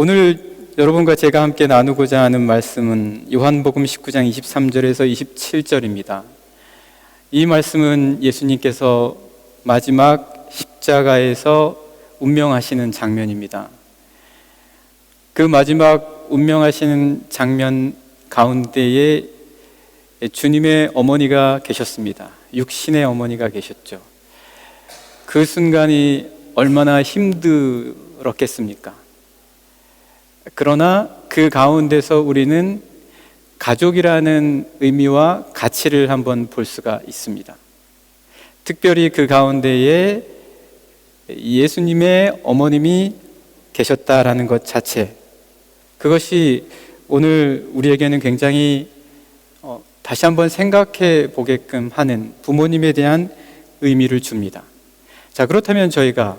오늘 여러분과 제가 함께 나누고자 하는 말씀은 요한복음 19장 23절에서 27절입니다. 이 말씀은 예수님께서 마지막 십자가에서 운명하시는 장면입니다. 그 마지막 운명하시는 장면 가운데에 주님의 어머니가 계셨습니다. 육신의 어머니가 계셨죠. 그 순간이 얼마나 힘들었겠습니까? 그러나 그 가운데서 우리는 가족이라는 의미와 가치를 한번 볼 수가 있습니다. 특별히 그 가운데에 예수님의 어머님이 계셨다라는 것 자체, 그것이 오늘 우리에게는 굉장히 다시 한번 생각해 보게끔 하는 부모님에 대한 의미를 줍니다. 자, 그렇다면 저희가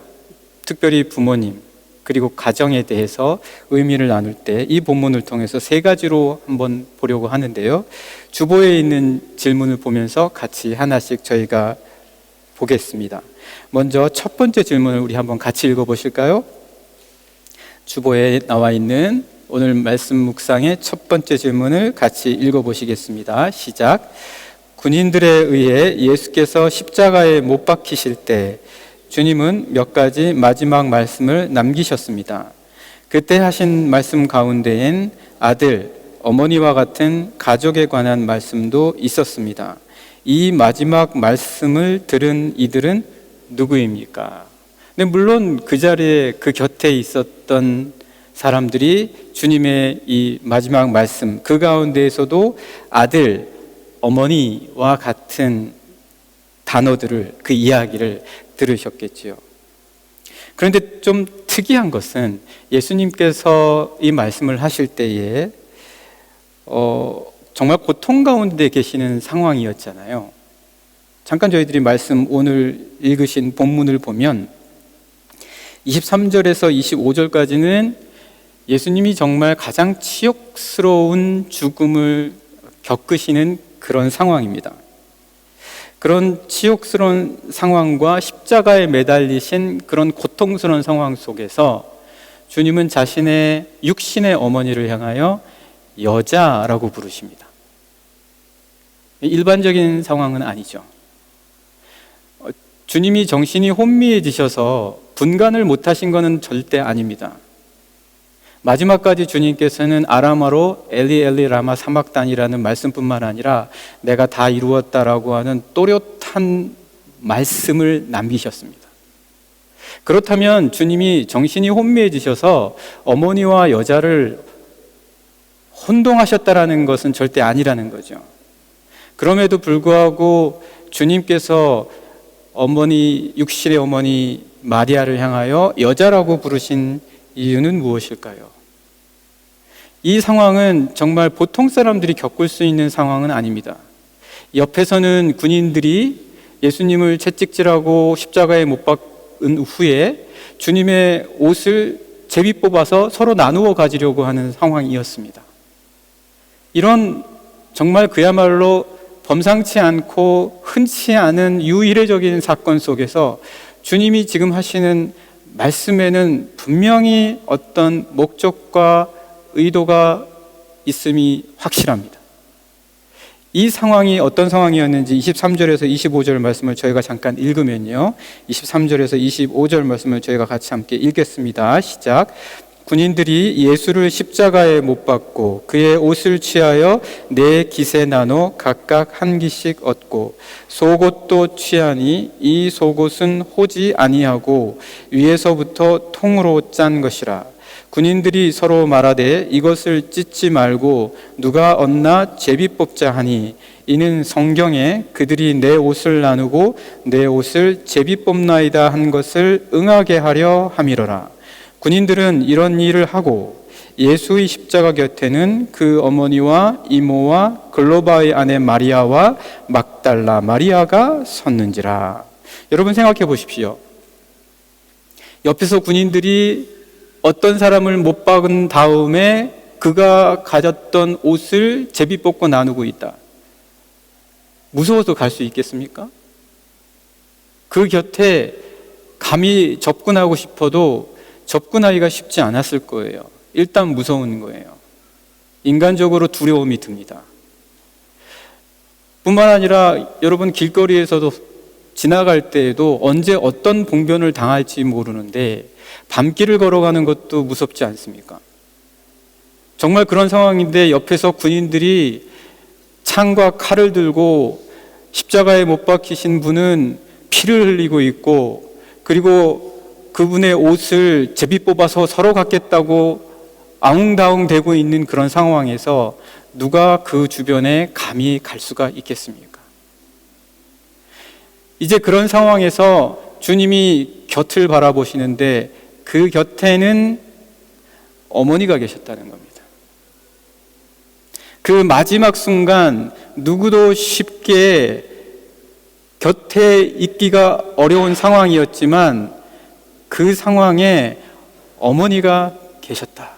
특별히 부모님 그리고 가정에 대해서 의미를 나눌 때 이 본문을 통해서 세 가지로 한번 보려고 하는데요. 주보에 있는 질문을 보면서 같이 하나씩 저희가 보겠습니다. 먼저 첫 번째 질문을 우리 한번 같이 읽어보실까요? 주보에 나와 있는 오늘 말씀 묵상의 첫 번째 질문을 같이 읽어보시겠습니다. 시작. 군인들에 의해 예수께서 십자가에 못 박히실 때 주님은 몇 가지 마지막 말씀을 남기셨습니다. 그때 하신 말씀 가운데엔 아들, 어머니와 같은 가족에 관한 말씀도 있었습니다. 이 마지막 말씀을 들은 이들은 누구입니까? 근데 물론 그 자리에 그 곁에 있었던 사람들이 주님의 이 마지막 말씀, 그 가운데에서도 아들, 어머니와 같은 단어들을, 그 이야기를 들으셨겠지요. 그런데 좀 특이한 것은 예수님께서 이 말씀을 하실 때에 정말 고통 가운데 계시는 상황이었잖아요. 잠깐 저희들이 말씀 오늘 읽으신 본문을 보면 23절에서 25절까지는 예수님이 정말 가장 치욕스러운 죽음을 겪으시는 그런 상황입니다. 그런 치욕스러운 상황과 십자가에 매달리신 그런 고통스러운 상황 속에서 주님은 자신의 육신의 어머니를 향하여 여자라고 부르십니다. 일반적인 상황은 아니죠. 주님이 정신이 혼미해지셔서 분간을 못하신 것은 절대 아닙니다. 마지막까지 주님께서는 아람어로 엘리 엘리 라마 사막단이라는 말씀뿐만 아니라 내가 다 이루었다라고 하는 또렷한 말씀을 남기셨습니다. 그렇다면 주님이 정신이 혼미해지셔서 어머니와 여자를 혼동하셨다라는 것은 절대 아니라는 거죠. 그럼에도 불구하고 주님께서 어머니, 육신의 어머니 마리아를 향하여 여자라고 부르신 이유는 무엇일까요? 이 상황은 정말 보통 사람들이 겪을 수 있는 상황은 아닙니다. 옆에서는 군인들이 예수님을 채찍질하고 십자가에 못 박은 후에 주님의 옷을 제비 뽑아서 서로 나누어 가지려고 하는 상황이었습니다. 이런 정말 그야말로 범상치 않고 흔치 않은 유이례적인 사건 속에서 주님이 지금 하시는 말씀에는 분명히 어떤 목적과 의도가 있음이 확실합니다. 이 상황이 어떤 상황이었는지 23절에서 25절 말씀을 저희가 잠깐 읽으면요, 23절에서 25절 말씀을 저희가 같이 함께 읽겠습니다. 시작. 군인들이 예수를 십자가에 못 박고 그의 옷을 취하여 네 깃에 나눠 각각 한 깃씩 얻고 속옷도 취하니 이 속옷은 호지 아니하고 위에서부터 통으로 짠 것이라. 군인들이 서로 말하되 이것을 찢지 말고 누가 얻나 제비 뽑자 하니 이는 성경에 그들이 내 옷을 나누고 내 옷을 제비 뽑나이다 한 것을 응하게 하려 함이로라. 군인들은 이런 일을 하고 예수의 십자가 곁에는 그 어머니와 이모와 글로바의 아내 마리아와 막달라 마리아가 섰는지라. 여러분 생각해 보십시오. 옆에서 군인들이 어떤 사람을 못 박은 다음에 그가 가졌던 옷을 제비 뽑고 나누고 있다. 무서워서 갈 수 있겠습니까? 그 곁에 감히 접근하고 싶어도 접근하기가 쉽지 않았을 거예요. 일단 무서운 거예요. 인간적으로 두려움이 듭니다. 뿐만 아니라 여러분 길거리에서도 지나갈 때에도 언제 어떤 봉변을 당할지 모르는데 밤길을 걸어가는 것도 무섭지 않습니까? 정말 그런 상황인데 옆에서 군인들이 창과 칼을 들고 십자가에 못 박히신 분은 피를 흘리고 있고, 그리고 그분의 옷을 제비 뽑아서 서로 갖겠다고 아웅다웅 대고 있는 그런 상황에서 누가 그 주변에 감히 갈 수가 있겠습니까? 이제 그런 상황에서 주님이 곁을 바라보시는데 그 곁에는 어머니가 계셨다는 겁니다. 그 마지막 순간 누구도 쉽게 곁에 있기가 어려운 상황이었지만 그 상황에 어머니가 계셨다.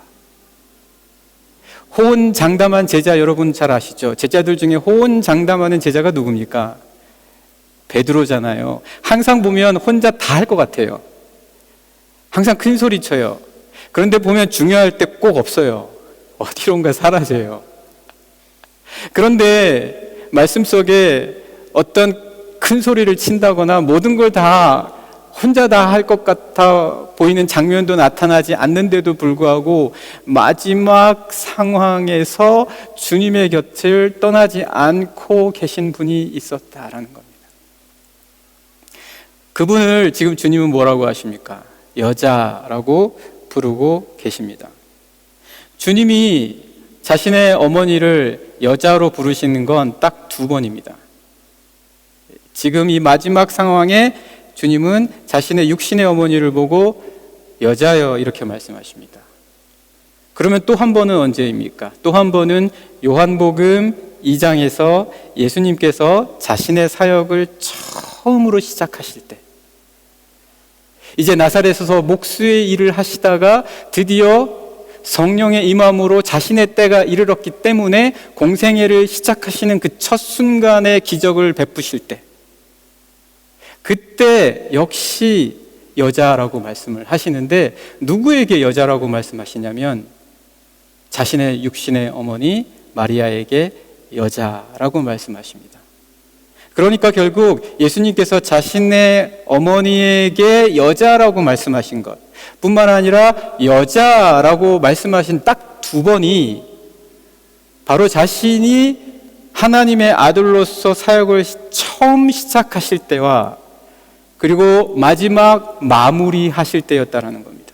호언장담한 제자 여러분 잘 아시죠? 제자들 중에 호언장담하는 제자가 누굽니까? 베드로잖아요. 항상 보면 혼자 다 할 것 같아요. 항상 큰 소리 쳐요. 그런데 보면 중요할 때 꼭 없어요. 어디론가 사라져요. 그런데 말씀 속에 어떤 큰 소리를 친다거나 모든 걸 다 혼자 다 할 것 같아 보이는 장면도 나타나지 않는데도 불구하고 마지막 상황에서 주님의 곁을 떠나지 않고 계신 분이 있었다라는 겁니다. 그분을 지금 주님은 뭐라고 하십니까? 여자라고 부르고 계십니다. 주님이 자신의 어머니를 여자로 부르시는 건 딱 2번입니다. 지금 이 마지막 상황에 주님은 자신의 육신의 어머니를 보고 여자여 이렇게 말씀하십니다. 그러면 또 한 번은 언제입니까? 또 한 번은 요한복음 2장에서 예수님께서 자신의 사역을 처음으로 시작하실 때, 이제 나사렛에서 목수의 일을 하시다가 드디어 성령의 임함으로 자신의 때가 이르렀기 때문에 공생애를 시작하시는 그 첫 순간의 기적을 베푸실 때, 그때 역시 여자라고 말씀을 하시는데 누구에게 여자라고 말씀하시냐면 자신의 육신의 어머니 마리아에게 여자라고 말씀하십니다. 그러니까 결국 예수님께서 자신의 어머니에게 여자라고 말씀하신 것 뿐만 아니라 여자라고 말씀하신 딱 2번이 바로 자신이 하나님의 아들로서 사역을 처음 시작하실 때와 그리고 마지막 마무리하실 때였다라는 겁니다.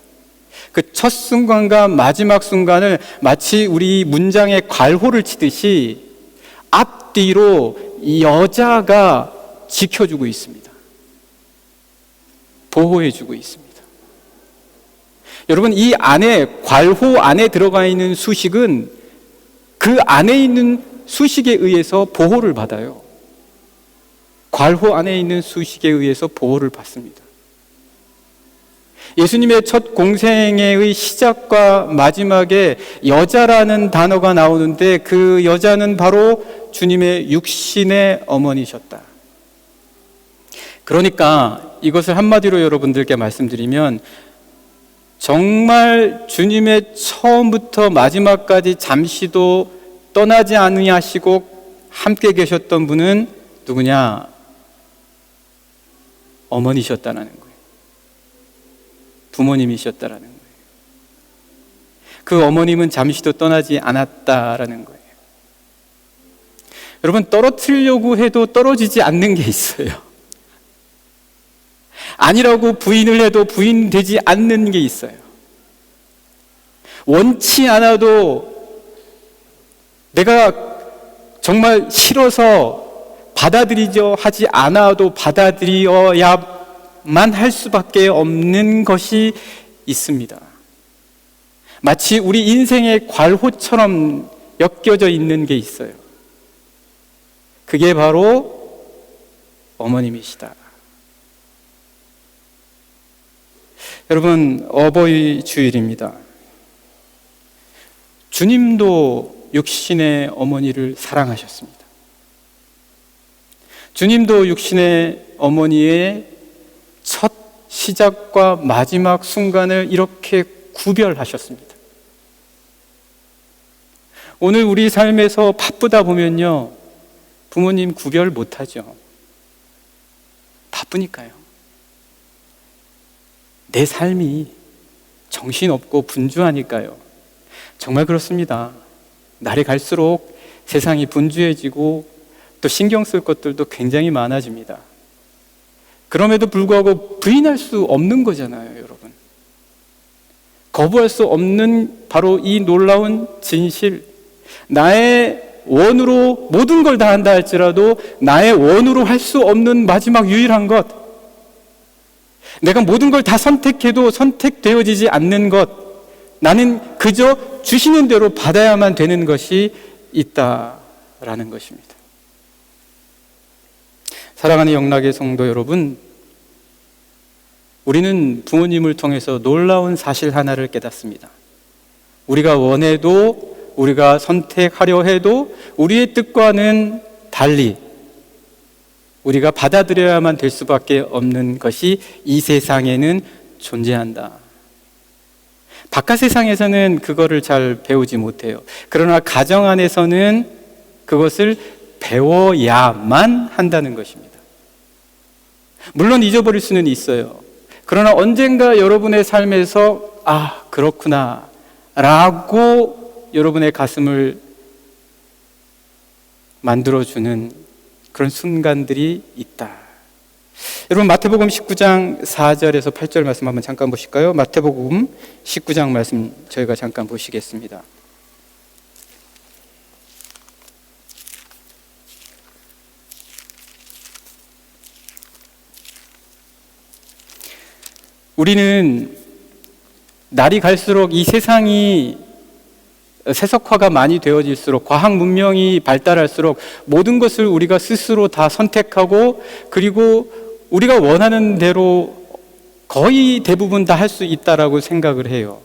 그 첫 순간과 마지막 순간을 마치 우리 문장에 괄호를 치듯이 앞뒤로 이 여자가 지켜주고 있습니다. 보호해주고 있습니다. 여러분, 이 안에 괄호 안에 들어가 있는 수식은 그 안에 있는 수식에 의해서 보호를 받아요. 괄호 안에 있는 수식에 의해서 보호를 받습니다. 예수님의 첫 공생애의 시작과 마지막에 여자라는 단어가 나오는데 그 여자는 바로 주님의 육신의 어머니셨다. 그러니까 이것을 한마디로 여러분들께 말씀드리면 정말 주님의 처음부터 마지막까지 잠시도 떠나지 아니하시고 함께 계셨던 분은 누구냐? 어머니셨다는 거예요. 부모님이셨다라는 거예요. 그 어머님은 잠시도 떠나지 않았다라는 거예요. 여러분, 떨어뜨리려고 해도 떨어지지 않는 게 있어요. 아니라고 부인을 해도 부인되지 않는 게 있어요. 원치 않아도 내가 정말 싫어서 받아들이려 하지 않아도 받아들여야만 할 수밖에 없는 것이 있습니다. 마치 우리 인생의 괄호처럼 엮여져 있는 게 있어요. 그게 바로 어머님이시다. 여러분, 어버이 주일입니다. 주님도 육신의 어머니를 사랑하셨습니다. 주님도 육신의 어머니의 첫 시작과 마지막 순간을 이렇게 구별하셨습니다. 오늘 우리 삶에서 바쁘다 보면요, 부모님 구별 못하죠. 바쁘니까요. 내 삶이 정신없고 분주하니까요. 정말 그렇습니다. 날이 갈수록 세상이 분주해지고 또 신경 쓸 것들도 굉장히 많아집니다. 그럼에도 불구하고 부인할 수 없는 거잖아요, 여러분. 거부할 수 없는 바로 이 놀라운 진실. 나의 원으로 모든 걸 다 한다 할지라도 나의 원으로 할 수 없는 마지막 유일한 것. 내가 모든 걸 다 선택해도 선택되어지지 않는 것. 나는 그저 주시는 대로 받아야만 되는 것이 있다라는 것입니다. 사랑하는 영락의 성도 여러분, 우리는 부모님을 통해서 놀라운 사실 하나를 깨닫습니다. 우리가 원해도, 우리가 선택하려 해도 우리의 뜻과는 달리 우리가 받아들여야만 될 수밖에 없는 것이 이 세상에는 존재한다. 바깥 세상에서는 그거를 잘 배우지 못해요. 그러나 가정 안에서는 그것을 배워야만 한다는 것입니다. 물론 잊어버릴 수는 있어요. 그러나 언젠가 여러분의 삶에서 그렇구나 라고 여러분의 가슴을 만들어주는 그런 순간들이 있다. 여러분, 마태복음 19장 4절에서 8절 말씀 한번 잠깐 보실까요? 마태복음 19장 말씀 저희가 잠깐 보시겠습니다. 우리는 날이 갈수록 이 세상이 세속화가 많이 되어질수록, 과학 문명이 발달할수록 모든 것을 우리가 스스로 다 선택하고, 그리고 우리가 원하는 대로 거의 대부분 다 할 수 있다라고 생각을 해요.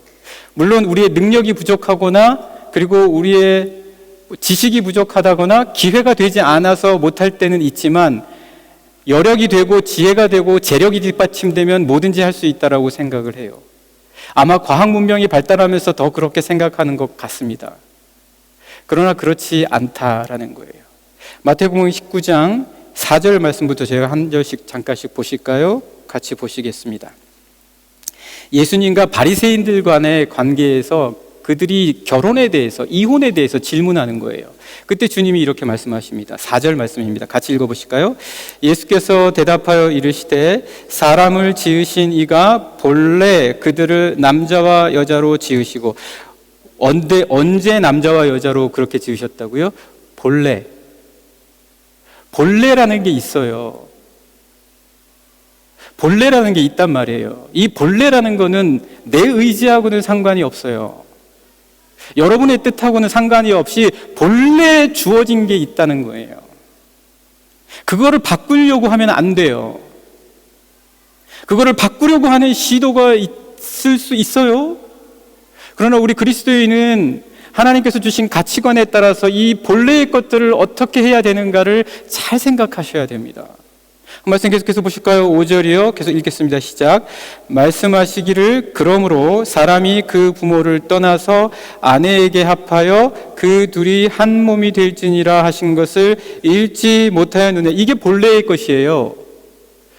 물론 우리의 능력이 부족하거나, 그리고 우리의 지식이 부족하다거나 기회가 되지 않아서 못할 때는 있지만, 여력이 되고 지혜가 되고 재력이 뒷받침되면 뭐든지 할 수 있다라고 생각을 해요. 아마 과학 문명이 발달하면서 더 그렇게 생각하는 것 같습니다. 그러나 그렇지 않다라는 거예요. 마태복음 19장 4절 말씀부터 제가 한 절씩 잠깐씩 보실까요? 같이 보시겠습니다. 예수님과 바리새인들 간의 관계에서 그들이 결혼에 대해서, 이혼에 대해서 질문하는 거예요. 그때 주님이 이렇게 말씀하십니다. 4절 말씀입니다. 같이 읽어보실까요? 예수께서 대답하여 이르시되 사람을 지으신 이가 본래 그들을 남자와 여자로 지으시고, 언제 남자와 여자로 그렇게 지으셨다고요? 본래라는 게 있어요. 본래라는 게 있단 말이에요. 이 본래라는 거는 내 의지하고는 상관이 없어요. 여러분의 뜻하고는 상관이 없이 본래 주어진 게 있다는 거예요. 그거를 바꾸려고 하면 안 돼요. 그거를 바꾸려고 하는 시도가 있을 수 있어요. 그러나 우리 그리스도인은 하나님께서 주신 가치관에 따라서 이 본래의 것들을 어떻게 해야 되는가를 잘 생각하셔야 됩니다. 한 말씀 계속해서 보실까요? 5절이요. 계속 읽겠습니다. 시작. 말씀하시기를 그러므로 사람이 그 부모를 떠나서 아내에게 합하여 그 둘이 한 몸이 될지니라 하신 것을 읽지 못하였느냐. 이게 본래의 것이에요.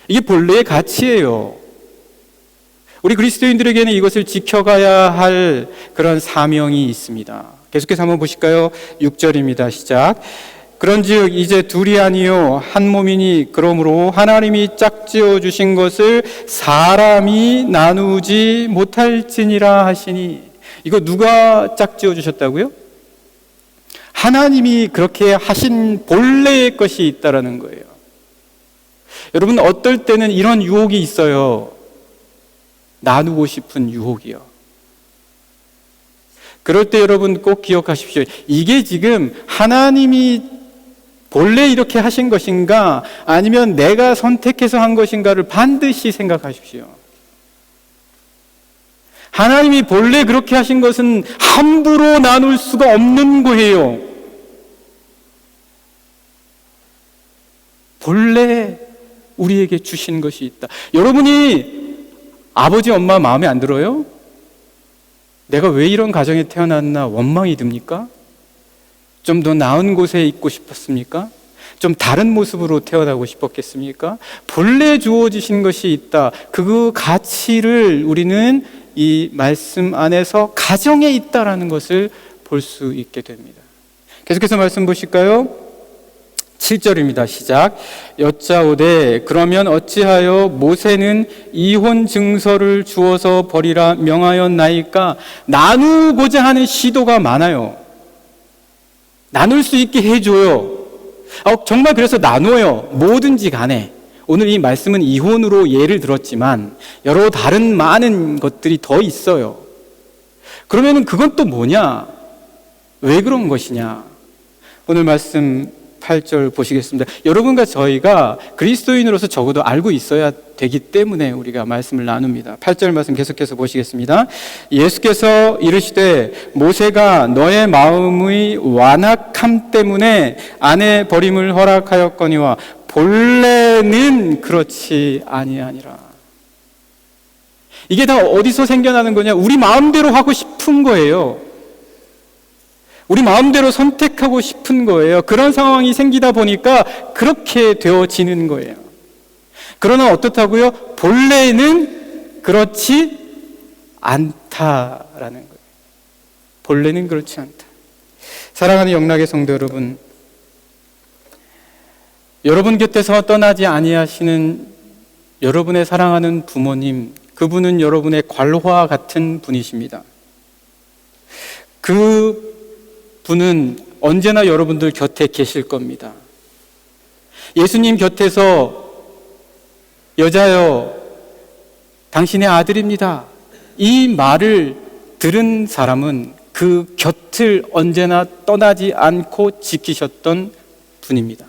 이게 본래의 가치예요. 우리 그리스도인들에게는 이것을 지켜가야 할 그런 사명이 있습니다. 계속해서 한번 보실까요? 6절입니다. 시작. 그런즉 이제 둘이 아니요 한 몸이니 그러므로 하나님이 짝지어 주신 것을 사람이 나누지 못할지니라 하시니. 이거 누가 짝지어 주셨다고요? 하나님이 그렇게 하신 본래의 것이 있다라는 거예요. 여러분, 어떨 때는 이런 유혹이 있어요. 나누고 싶은 유혹이요. 그럴 때 여러분 꼭 기억하십시오. 이게 지금 하나님이 본래 이렇게 하신 것인가, 아니면 내가 선택해서 한 것인가를 반드시 생각하십시오. 하나님이 본래 그렇게 하신 것은 함부로 나눌 수가 없는 거예요. 본래 우리에게 주신 것이 있다. 여러분이 아버지 엄마 마음에 안 들어요? 내가 왜 이런 가정에 태어났나 원망이 듭니까? 좀 더 나은 곳에 있고 싶었습니까? 좀 다른 모습으로 태어나고 싶었겠습니까? 본래 주어지신 것이 있다. 그 가치를 우리는 이 말씀 안에서 가정에 있다라는 것을 볼 수 있게 됩니다. 계속해서 말씀 보실까요? 7절입니다. 시작. 여짜오되 그러면 어찌하여 모세는 이혼 증서를 주어서 버리라 명하였나이까? 나누고자 하는 시도가 많아요. 나눌 수 있게 해줘요. 정말 그래서 나눠요. 뭐든지 간에. 오늘 이 말씀은 이혼으로 예를 들었지만 여러 다른 많은 것들이 더 있어요. 그러면 그건 또 뭐냐? 왜 그런 것이냐? 오늘 말씀 8절 보시겠습니다. 여러분과 저희가 그리스도인으로서 적어도 알고 있어야 되기 때문에 우리가 말씀을 나눕니다. 8절 말씀 계속해서 보시겠습니다. 예수께서 이르시되 모세가 너의 마음의 완악함 때문에 아내 버림을 허락하였거니와 본래는 그렇지 아니하니라. 이게 다 어디서 생겨나는 거냐? 우리 마음대로 하고 싶은 거예요. 우리 마음대로 선택하고 싶은 거예요. 그런 상황이 생기다 보니까 그렇게 되어지는 거예요. 그러나 어떻다고요? 본래는 그렇지 않다라는 거예요. 본래는 그렇지 않다. 사랑하는 영락의 성도 여러분, 여러분 곁에서 떠나지 아니하시는 여러분의 사랑하는 부모님, 그분은 여러분의 괄화 같은 분이십니다. 그 분은 언제나 여러분들 곁에 계실 겁니다. 예수님 곁에서 여자여 당신의 아들입니다. 이 말을 들은 사람은 그 곁을 언제나 떠나지 않고 지키셨던 분입니다.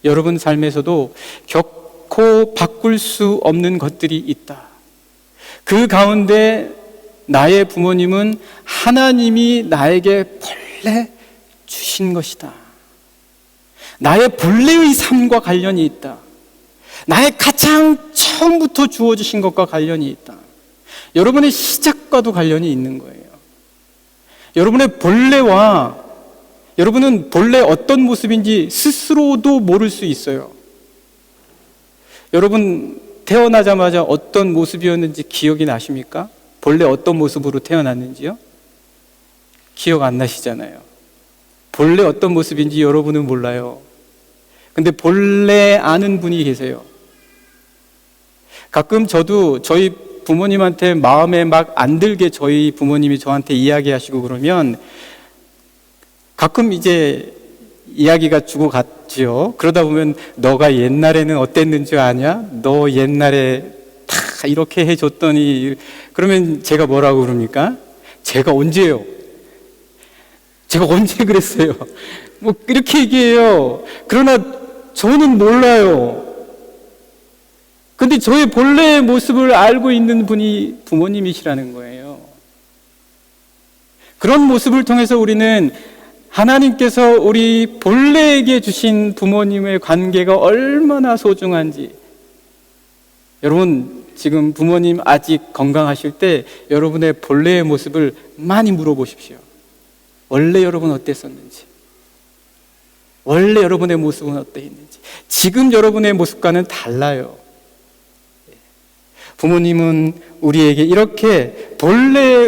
여러분 삶에서도 결코 바꿀 수 없는 것들이 있다. 그 가운데 나의 부모님은 하나님이 나에게 본래 주신 것이다. 나의 본래의 삶과 관련이 있다. 나의 가장 처음부터 주어주신 것과 관련이 있다. 여러분의 시작과도 관련이 있는 거예요. 여러분의 본래와 여러분은 본래 어떤 모습인지 스스로도 모를 수 있어요. 여러분 태어나자마자 어떤 모습이었는지 기억이 나십니까? 본래 어떤 모습으로 태어났는지요? 기억 안 나시잖아요. 본래 어떤 모습인지 여러분은 몰라요. 근데 본래 아는 분이 계세요. 가끔 저도 저희 부모님한테 마음에 막 안 들게 저희 부모님이 저한테 이야기하시고 그러면 가끔 이제 이야기가 주고받지요. 그러다 보면 너가 옛날에는 어땠는지 아냐? 너 옛날에 다 이렇게 해줬더니 그러면 제가 뭐라고 그럽니까? 제가 언제요? 제가 언제 그랬어요? 뭐 이렇게 얘기해요. 그러나 저는 몰라요. 근데 저의 본래의 모습을 알고 있는 분이 부모님이시라는 거예요. 그런 모습을 통해서 우리는 하나님께서 우리 본래에게 주신 부모님의 관계가 얼마나 소중한지. 여러분 지금 부모님 아직 건강하실 때 여러분의 본래의 모습을 많이 물어보십시오. 원래 여러분 어땠었는지, 원래 여러분의 모습은 어땠는지. 지금 여러분의 모습과는 달라요. 부모님은 우리에게 이렇게 본래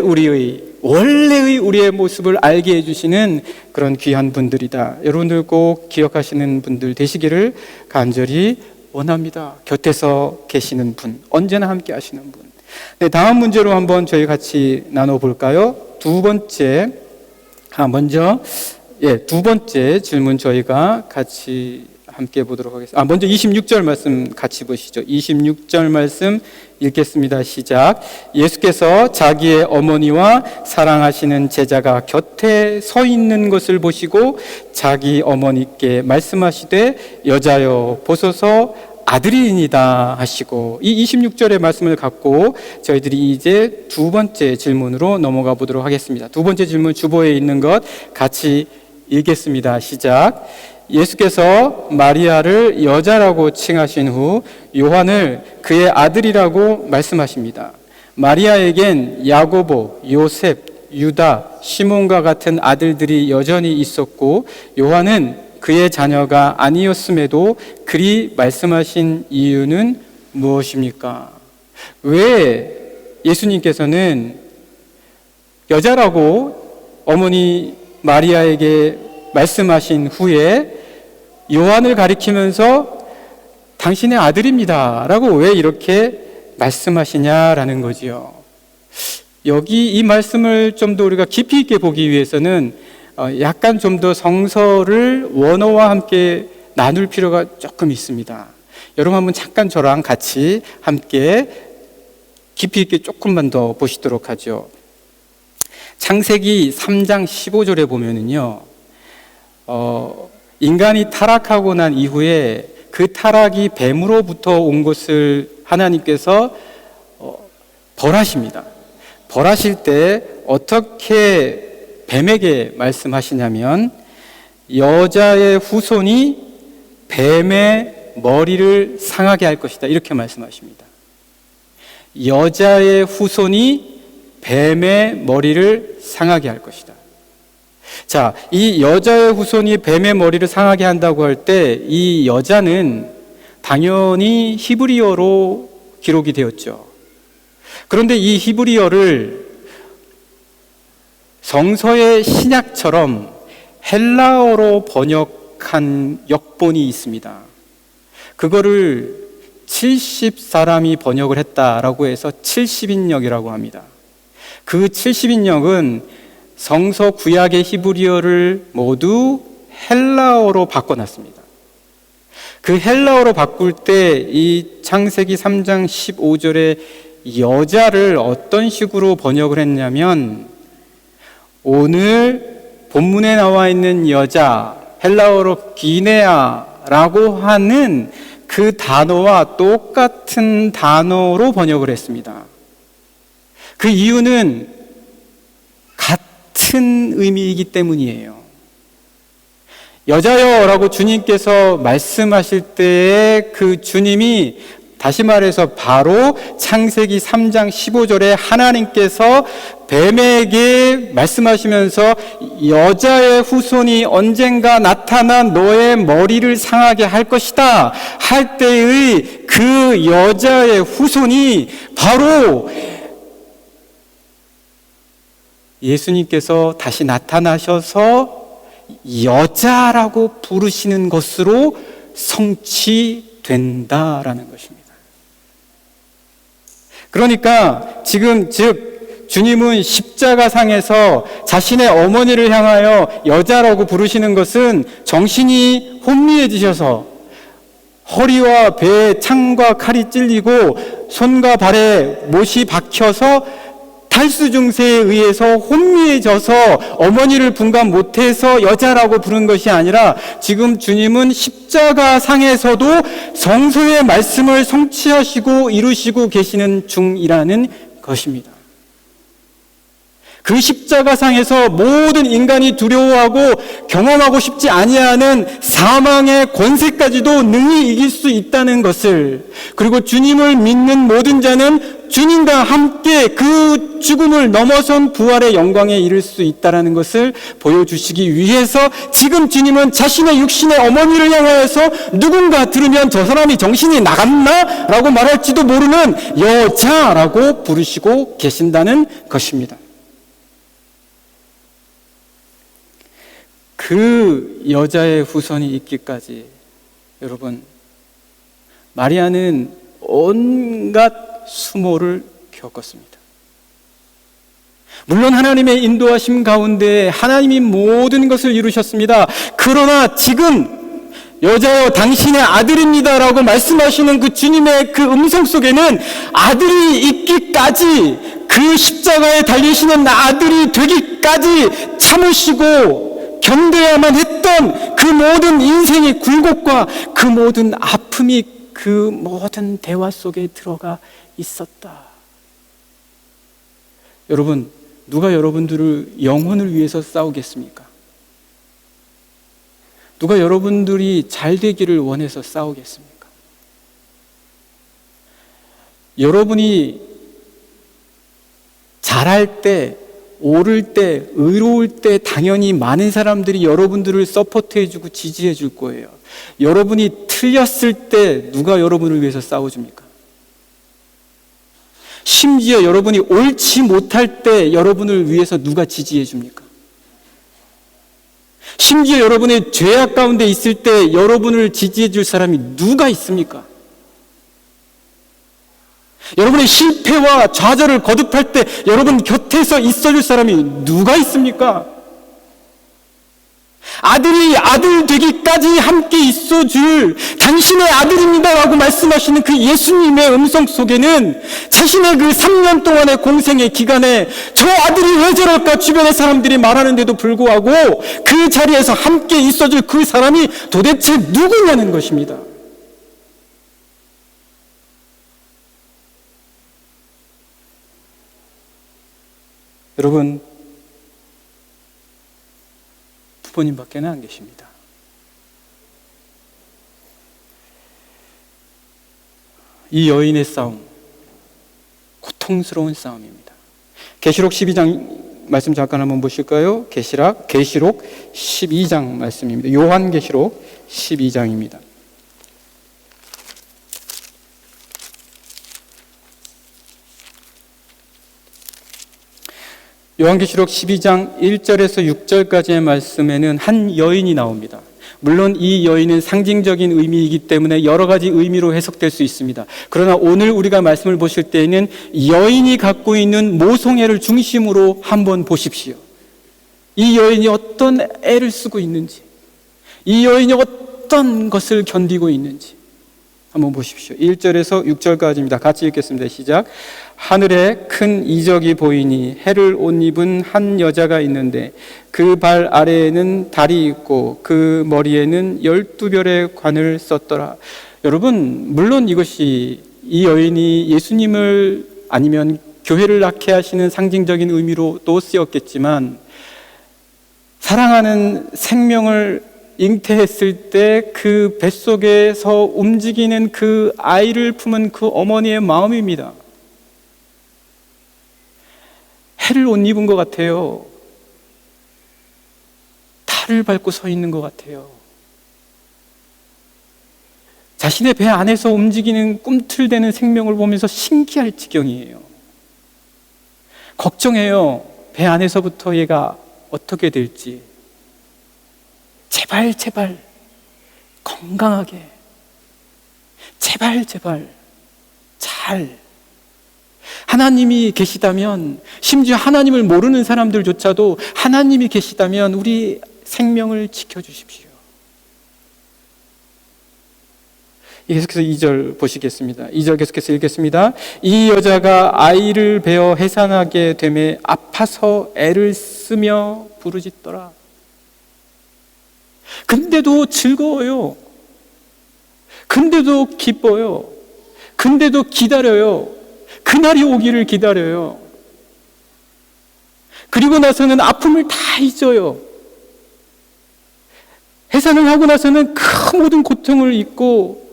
원래의 우리의 모습을 알게 해주시는 그런 귀한 분들이다. 여러분들 꼭 기억하시는 분들 되시기를 간절히 원합니다. 곁에서 계시는 분, 언제나 함께 하시는 분. 네, 다음 문제로 한번 저희 같이 나눠볼까요? 두 번째 질문 저희가 같이 함께 보도록 하겠습니다. 먼저 26절 말씀 같이 보시죠. 26절 말씀 읽겠습니다. 시작. 예수께서 자기의 어머니와 사랑하시는 제자가 곁에 서 있는 것을 보시고 자기 어머니께 말씀하시되 여자여 보소서 아들이니이다 하시고, 이 26절의 말씀을 갖고 저희들이 이제 두 번째 질문으로 넘어가 보도록 하겠습니다. 두 번째 질문 주보에 있는 것 같이 읽겠습니다. 시작. 예수께서 마리아를 여자라고 칭하신 후 요한을 그의 아들이라고 말씀하십니다. 마리아에겐 야고보, 요셉, 유다, 시몬과 같은 아들들이 여전히 있었고 요한은 그의 자녀가 아니었음에도 그리 말씀하신 이유는 무엇입니까? 왜 예수님께서는 여자라고 어머니 마리아에게 말씀하신 후에 요한을 가리키면서 당신의 아들입니다 라고 왜 이렇게 말씀하시냐라는 거지요. 여기 이 말씀을 좀 더 우리가 깊이 있게 보기 위해서는 약간 좀 더 성서를 원어와 함께 나눌 필요가 조금 있습니다. 여러분 한번 잠깐 저랑 같이 함께 깊이 있게 조금만 더 보시도록 하죠. 창세기 3장 15절에 보면은요, 인간이 타락하고 난 이후에 그 타락이 뱀으로부터 온 것을 하나님께서 벌하십니다. 벌하실 때 어떻게 뱀에게 말씀하시냐면 여자의 후손이 뱀의 머리를 상하게 할 것이다 이렇게 말씀하십니다. 여자의 후손이 뱀의 머리를 상하게 할 것이다. 자, 이 여자의 후손이 뱀의 머리를 상하게 한다고 할 때 이 여자는 당연히 히브리어로 기록이 되었죠. 그런데 이 히브리어를 성서의 신약처럼 헬라어로 번역한 역본이 있습니다. 그거를 70사람이 번역을 했다라고 해서 70인역이라고 합니다. 그 70인역은 성서 구약의 히브리어를 모두 헬라어로 바꿔놨습니다. 그 헬라어로 바꿀 때 이 창세기 3장 15절에 여자를 어떤 식으로 번역을 했냐면 오늘 본문에 나와 있는 여자, 헬라어로 기네아라고 하는 그 단어와 똑같은 단어로 번역을 했습니다. 그 이유는 같은 의미이기 때문이에요. 여자여라고 주님께서 말씀하실 때에 그 주님이 다시 말해서 바로 창세기 3장 15절에 하나님께서 뱀에게 말씀하시면서 여자의 후손이 언젠가 나타나 너의 머리를 상하게 할 것이다 할 때의 그 여자의 후손이 바로 예수님께서 다시 나타나셔서 여자라고 부르시는 것으로 성취된다라는 것입니다. 그러니까 지금 즉 주님은 십자가상에서 자신의 어머니를 향하여 여자라고 부르시는 것은 정신이 혼미해지셔서 허리와 배에 창과 칼이 찔리고 손과 발에 못이 박혀서 탈수 증세에 의해서 혼미해져서 어머니를 분간 못해서 여자라고 부른 것이 아니라 지금 주님은 십자가상에서도 성서의 말씀을 성취하시고 이루시고 계시는 중이라는 것입니다. 그 십자가상에서 모든 인간이 두려워하고 경험하고 싶지 아니하는 사망의 권세까지도 능히 이길 수 있다는 것을, 그리고 주님을 믿는 모든 자는 주님과 함께 그 죽음을 넘어선 부활의 영광에 이를 수 있다는 것을 보여주시기 위해서 지금 주님은 자신의 육신의 어머니를 향하여서 누군가 들으면 저 사람이 정신이 나갔나? 라고 말할지도 모르는 여자라고 부르시고 계신다는 것입니다. 그 여자의 후손이 있기까지 여러분, 마리아는 온갖 수모를 겪었습니다. 물론 하나님의 인도하심 가운데 하나님이 모든 것을 이루셨습니다. 그러나 지금 여자여 당신의 아들입니다 라고 말씀하시는 그 주님의 그 음성 속에는 아들이 있기까지, 그 십자가에 달리시는 아들이 되기까지 참으시고 견뎌야만 했던 그 모든 인생의 굴곡과 그 모든 아픔이 그 모든 대화 속에 들어가 있었다. 여러분, 누가 여러분들을 영혼을 위해서 싸우겠습니까? 누가 여러분들이 잘 되기를 원해서 싸우겠습니까? 여러분이 잘할 때 옳을 때, 의로울 때 당연히 많은 사람들이 여러분들을 서포트해주고 지지해줄 거예요. 여러분이 틀렸을 때 누가 여러분을 위해서 싸워줍니까? 심지어 여러분이 옳지 못할 때 여러분을 위해서 누가 지지해줍니까? 심지어 여러분의 죄악 가운데 있을 때 여러분을 지지해줄 사람이 누가 있습니까? 여러분의 실패와 좌절을 거듭할 때 여러분 곁에서 있어줄 사람이 누가 있습니까? 아들이 아들 되기까지 함께 있어줄 당신의 아들입니다 라고 말씀하시는 그 예수님의 음성 속에는 자신의 그 3년 동안의 공생의 기간에 저 아들이 왜 저럴까 주변의 사람들이 말하는데도 불구하고 그 자리에서 함께 있어줄 그 사람이 도대체 누구냐는 것입니다. 여러분, 부모님밖에는 안 계십니다. 이 여인의 싸움, 고통스러운 싸움입니다. 계시록 12장 말씀 잠깐 한번 보실까요? 계시록 12장 말씀입니다. 요한계시록 12장입니다. 요한계시록 12장 1절에서 6절까지의 말씀에는 한 여인이 나옵니다. 물론 이 여인은 상징적인 의미이기 때문에 여러 가지 의미로 해석될 수 있습니다. 그러나 오늘 우리가 말씀을 보실 때에는 여인이 갖고 있는 모성애를 중심으로 한번 보십시오. 이 여인이 어떤 애를 쓰고 있는지, 이 여인이 어떤 것을 견디고 있는지 한번 보십시오. 1절에서 6절까지입니다. 같이 읽겠습니다. 시작. 하늘에 큰 이적이 보이니 해를 옷 입은 한 여자가 있는데 그 발 아래에는 달이 있고 그 머리에는 12별의 관을 썼더라. 여러분, 물론 이것이 이 여인이 예수님을 아니면 교회를 낳게 하시는 상징적인 의미로도 쓰였겠지만 사랑하는 생명을 잉태했을 때 그 뱃속에서 움직이는 그 아이를 품은 그 어머니의 마음입니다. 해를 옷 입은 것 같아요. 달을 밟고 서 있는 것 같아요. 자신의 배 안에서 움직이는 꿈틀대는 생명을 보면서 신기할 지경이에요. 걱정해요. 배 안에서부터 얘가 어떻게 될지. 제발 건강하게, 제발 잘. 하나님이 계시다면, 심지어 하나님을 모르는 사람들조차도 하나님이 계시다면 우리 생명을 지켜주십시오. 계속해서 2절 보시겠습니다. 2절 계속해서 읽겠습니다. 이 여자가 아이를 베어 해산하게 되매 아파서 애를 쓰며 부르짖더라. 근데도 즐거워요. 근데도 기뻐요. 근데도 기다려요. 그날이 오기를 기다려요. 그리고 나서는 아픔을 다 잊어요. 해산을 하고 나서는 그 모든 고통을 잊고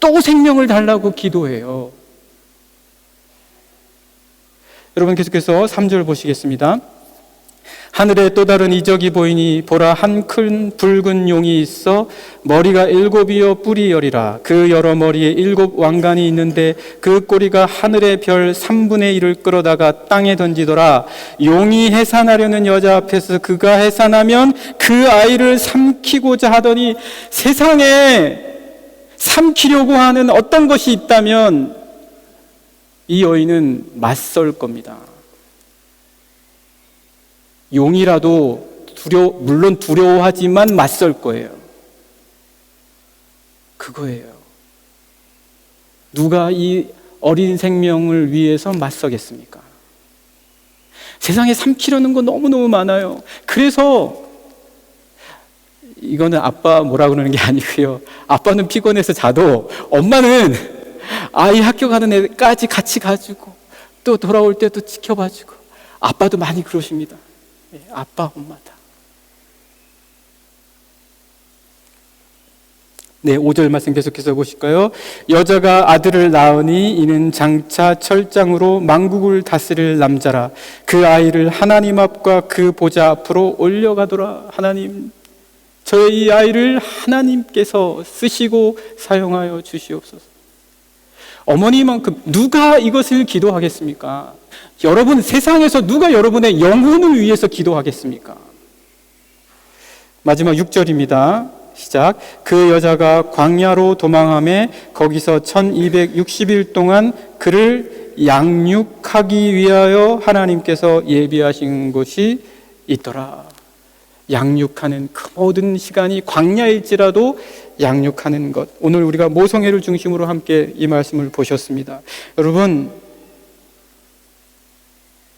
또 생명을 달라고 기도해요. 여러분, 계속해서 3절 보시겠습니다. 하늘에 또 다른 이적이 보이니 보라, 한 큰 붉은 용이 있어 머리가 7이요 뿔이 10이라. 그 여러 머리에 7 왕관이 있는데 그 꼬리가 하늘의 별 3분의 1을 끌어다가 땅에 던지더라. 용이 해산하려는 여자 앞에서 그가 해산하면 그 아이를 삼키고자 하더니, 세상에 삼키려고 하는 어떤 것이 있다면 이 여인은 맞설 겁니다. 용이라도 물론 두려워하지만 맞설 거예요. 그거예요. 누가 이 어린 생명을 위해서 맞서겠습니까? 세상에 삼키려는 거 너무너무 많아요. 그래서 이거는 아빠 뭐라 그러는 게 아니고요. 아빠는 피곤해서 자도 엄마는 아이 학교 가는 애까지 같이 가지고 또 돌아올 때도 지켜봐주고, 아빠도 많이 그러십니다. 아빠, 엄마다. 네, 5절 말씀 계속해서 보실까요? 여자가 아들을 낳으니 이는 장차 철장으로 만국을 다스릴 남자라. 그 아이를 하나님 앞과 그 보좌 앞으로 올려가더라. 하나님, 저의 이 아이를 하나님께서 쓰시고 사용하여 주시옵소서. 어머니만큼 누가 이것을 기도하겠습니까? 여러분, 세상에서 누가 여러분의 영혼을 위해서 기도하겠습니까? 마지막 6절입니다. 시작. 그 여자가 광야로 도망하매 거기서 1260일 동안 그를 양육하기 위하여 하나님께서 예비하신 곳이 있더라. 양육하는 그 모든 시간이 광야일지라도 양육하는 것. 오늘 우리가 모성애를 중심으로 함께 이 말씀을 보셨습니다. 여러분,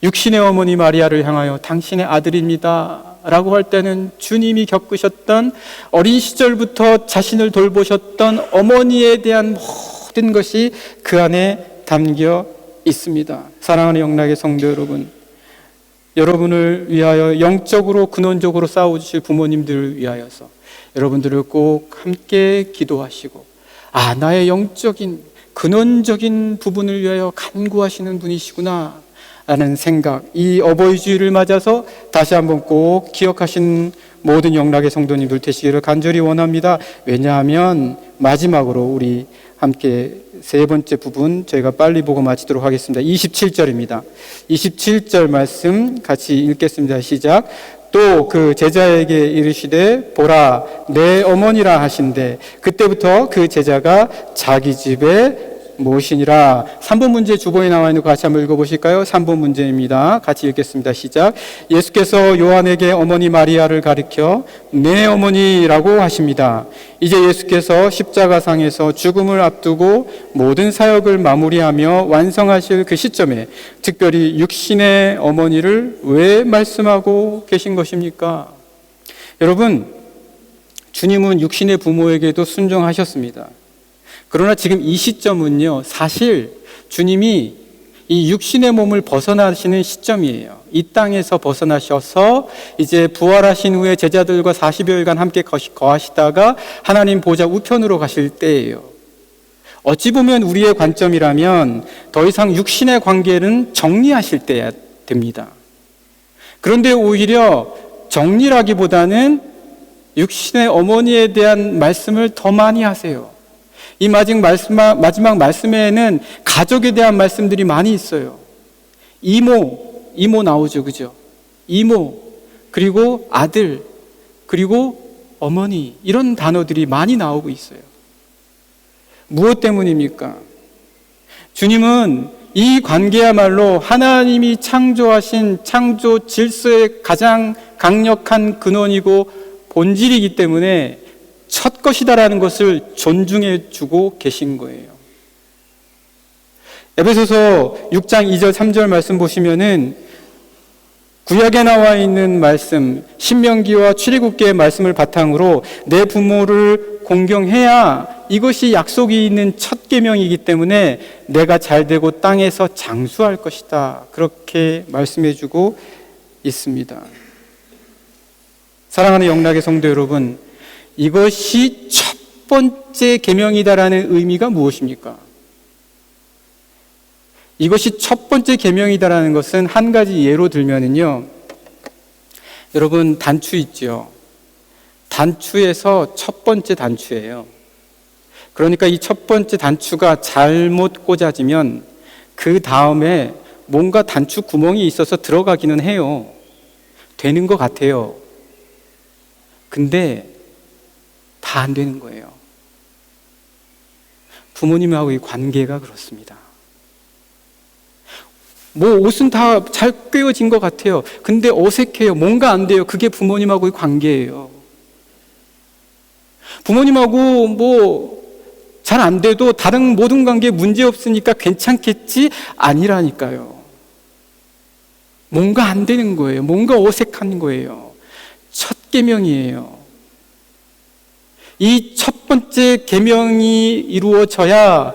육신의 어머니 마리아를 향하여 당신의 아들입니다 라고 할 때는 주님이 겪으셨던 어린 시절부터 자신을 돌보셨던 어머니에 대한 모든 것이 그 안에 담겨 있습니다. 사랑하는 영락의 성도 여러분, 여러분을 위하여 영적으로 근원적으로 싸워주실 부모님들을 위하여서 여러분들을 꼭 함께 기도하시고, 나의 영적인 근원적인 부분을 위하여 간구하시는 분이시구나 라는 생각, 이 어버이 주일을 맞아서 다시 한번 꼭 기억하신 모든 영락의 성도님들 되시기를 간절히 원합니다. 왜냐하면 마지막으로 우리 함께 세 번째 부분 저희가 빨리 보고 마치도록 하겠습니다. 27절입니다. 27절 말씀 같이 읽겠습니다. 시작. 또 그 제자에게 이르시되 보라 내 어머니라 하신대 그때부터 그 제자가 자기 집에 무엇이니라. 3번 문제 주보에 나와 있는 거 같이 한번 읽어보실까요? 3번 문제입니다. 같이 읽겠습니다. 시작. 예수께서 요한에게 어머니 마리아를 가리켜 내 어머니라고 하십니다. 이제 예수께서 십자가상에서 죽음을 앞두고 모든 사역을 마무리하며 완성하실 그 시점에 특별히 육신의 어머니를 왜 말씀하고 계신 것입니까? 여러분, 주님은 육신의 부모에게도 순종하셨습니다. 그러나 지금 이 시점은요, 사실 주님이 이 육신의 몸을 벗어나시는 시점이에요. 이 땅에서 벗어나셔서 이제 부활하신 후에 제자들과 40여일간 함께 거하시다가 하나님 보좌 우편으로 가실 때예요. 어찌 보면 우리의 관점이라면 더 이상 육신의 관계는 정리하실 때야 됩니다. 그런데 오히려 정리라기보다는 육신의 어머니에 대한 말씀을 더 많이 하세요. 이 마지막 말씀에는 가족에 대한 말씀들이 많이 있어요. 이모 나오죠, 그죠? 이모, 그리고 아들, 그리고 어머니, 이런 단어들이 많이 나오고 있어요. 무엇 때문입니까? 주님은 이 관계야말로 하나님이 창조하신 창조 질서의 가장 강력한 근원이고 본질이기 때문에 첫 것이다라는 것을 존중해 주고 계신 거예요. 에베소서 6장 2절 3절 말씀 보시면은 구약에 나와 있는 말씀, 신명기와 출애굽기의 말씀을 바탕으로 내 부모를 공경해야 이것이 약속이 있는 첫 계명이기 때문에 내가 잘되고 땅에서 장수할 것이다. 그렇게 말씀해 주고 있습니다. 사랑하는 영락의 성도 여러분, 이것이 첫 번째 계명이다라는 의미가 무엇입니까? 이것이 첫 번째 계명이다라는 것은 한 가지 예로 들면은요, 여러분 단추 있죠? 단추에서 첫 번째 단추예요. 그러니까 이 첫 번째 단추가 잘못 꽂아지면 그 다음에 뭔가 단추 구멍이 있어서 들어가기는 해요. 되는 것 같아요. 근데 다 안 되는 거예요. 부모님하고의 관계가 그렇습니다. 뭐 옷은 다 잘 꿰어진 것 같아요. 근데 어색해요. 뭔가 안 돼요. 그게 부모님하고의 관계예요. 부모님하고 뭐 잘 안 돼도 다른 모든 관계에 문제 없으니까 괜찮겠지? 아니라니까요. 뭔가 안 되는 거예요. 뭔가 어색한 거예요. 첫 계명이에요. 이 첫 번째 계명이 이루어져야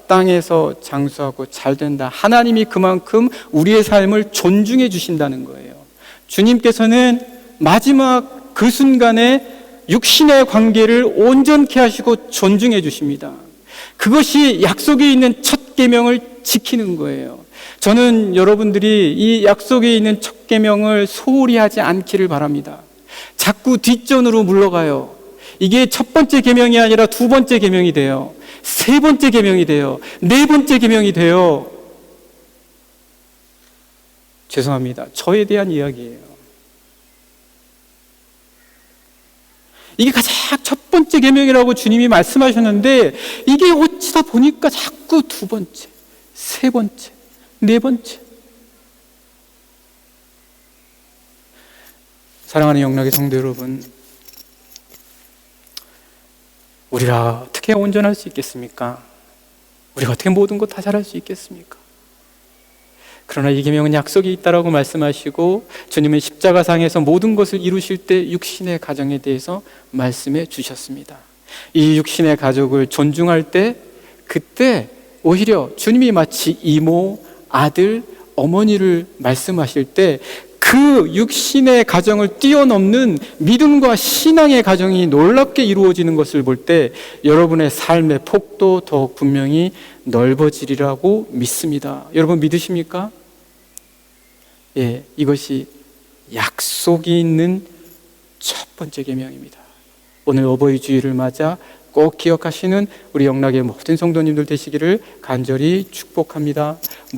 땅에서 장수하고 잘 된다. 하나님이 그만큼 우리의 삶을 존중해 주신다는 거예요. 주님께서는 마지막 그 순간에 육신의 관계를 온전케 하시고 존중해 주십니다. 그것이 약속에 있는 첫 계명을 지키는 거예요. 저는 여러분들이 이 약속에 있는 첫 계명을 소홀히 하지 않기를 바랍니다. 자꾸 뒷전으로 물러가요. 이게 첫 번째 계명이 아니라 두 번째 계명이 돼요. 세 번째 계명이 돼요. 네 번째 계명이 돼요. 죄송합니다. 저에 대한 이야기예요. 이게 가장 첫 번째 계명이라고 주님이 말씀하셨는데 이게 어찌다 보니까 자꾸 두 번째, 세 번째, 네 번째. 사랑하는 영락의 성도 여러분, 우리가 어떻게 온전할 수 있겠습니까? 우리가 어떻게 모든 것 다 잘할 수 있겠습니까? 그러나 이 계명은 약속이 있다라고 말씀하시고 주님은 십자가상에서 모든 것을 이루실 때 육신의 가정에 대해서 말씀해 주셨습니다. 이 육신의 가족을 존중할 때 그때 오히려 주님이 마치 이모, 아들, 어머니를 말씀하실 때 그 육신의 가정을 뛰어넘는 믿음과 신앙의 가정이 놀랍게 이루어지는 것을 볼 때 여러분의 삶의 폭도 더욱 분명히 넓어지리라고 믿습니다. 여러분 믿으십니까? 예, 이것이 약속이 있는 첫 번째 계명입니다. 오늘 어버이 주일을 맞아 꼭 기억하시는 우리 영락의 모든 성도님들 되시기를 간절히 축복합니다.